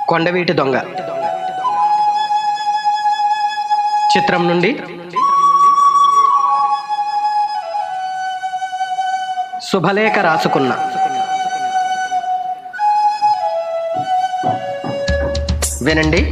కొండవీటి దొంగ చిత్రం నుండి శుభలేఖ రాసుకున్న. వినండి.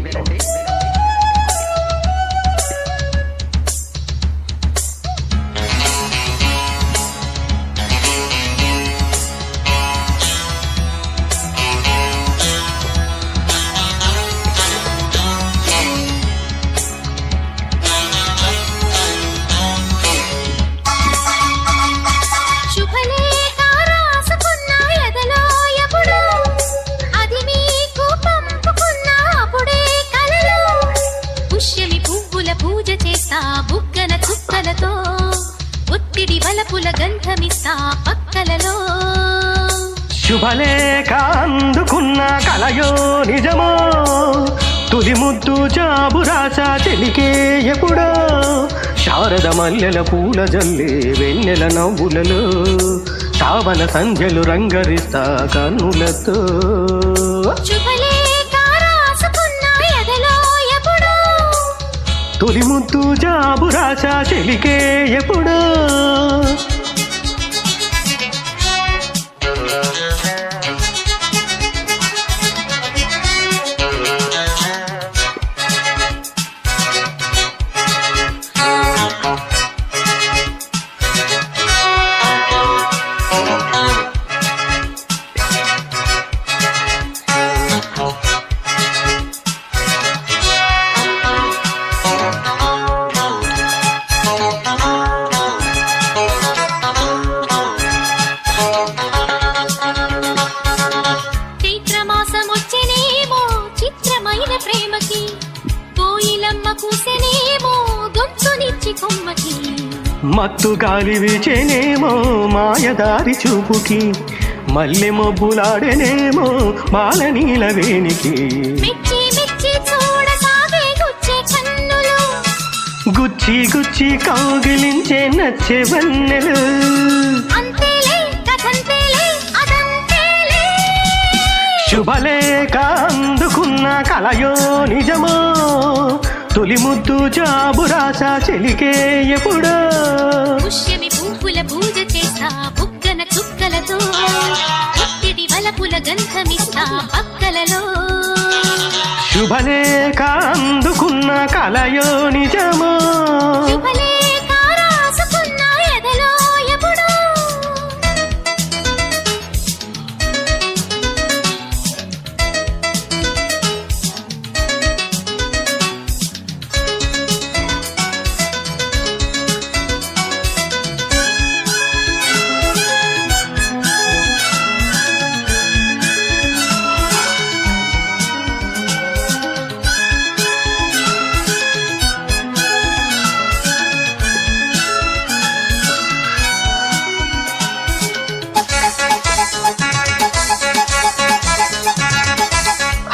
బుగ్గన చుక్కలతో ఒత్తిడి వలపుల గంధమిస్తా పక్కలలో. శుభలేఖ అందుకున్న కలయో నిజమో, తుది ముద్దు జాబు రాసా చెలికే ఎప్పుడో. శారద మల్లెల పూల జల్లే వెన్నెల నవ్వులలో, శ్రావణ సంధ్యలు రంగరిస్తా కన్నులతో. తొలి ముద్దు జాబు రాసా చెలికే ఎప్పుడో. ప్రేమకి కోయిలమ్మ కూసెనేమో గొంతునిచ్చి కొమ్మకి, మత్తు గాలి వీచేనేమో మాయదారి చూపుకి, మల్లె మొబ్బులాడేనేమో మాల నీల వేనికి. మెచ్చి మెచ్చి చూడసాగే గుచ్చే కన్నులు, గుచ్చి గుచ్చి కౌగిలించే నచ్చే వన్నెలు. శుభలేఖ అందుకున్న కలయో నిజమో, తొలి ముద్దు జాబు రాసా చెలికే ఎప్పుడో. పుష్యమి పువ్వుల పూజ చేస్తా బుగ్గన చుక్కలతో, ఒత్తిడి వలపుల గంధమిస్తా పక్కలలో. శుభలేఖ అందుకున్న కలయో నిజమో,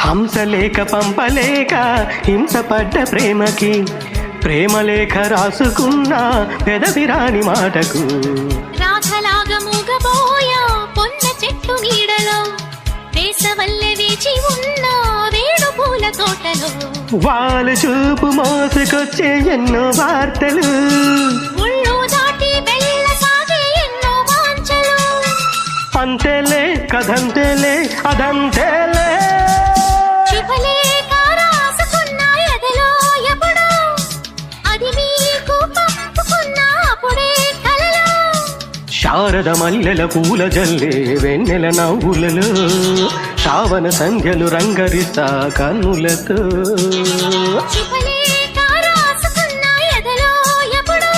హంసలేఖ పంపలేక హింసపడ్డ ప్రేమకి, ప్రేమలేఖ రాసుకున్న పెదవిరాని మాటకు. రాధలాగా మూగబోయా పొన్న చెట్టు నీడలో, వేసవల్లె వేచి ఉన్న వేణు పూల తోటలో. వాళ్ళు చూపు మోసుకొచ్చే ఎన్నో వార్తలు, ముళ్ళు దాటి వెళ్ళసాగే ఎన్నో వాంఛలు. అంతేలే కథంతేలే అదంతేలే. శుభలేఖ రాసుకున్న ఎదలో ఎప్పుడో, అది మీకు పంపుకున్న అప్పుడే కలలో. శారద మల్లెల పూల జల్లే వెన్నెల నవ్వులలో, శ్రావణ సంధ్యలు రంగరిస్తా కన్నులతో. శుభలేఖ రాసుకున్న ఎదలో ఎప్పుడో,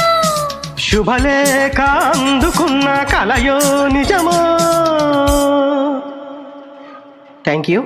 శుభలేఖ అందుకున్న కలయో నిజమో. Thank you.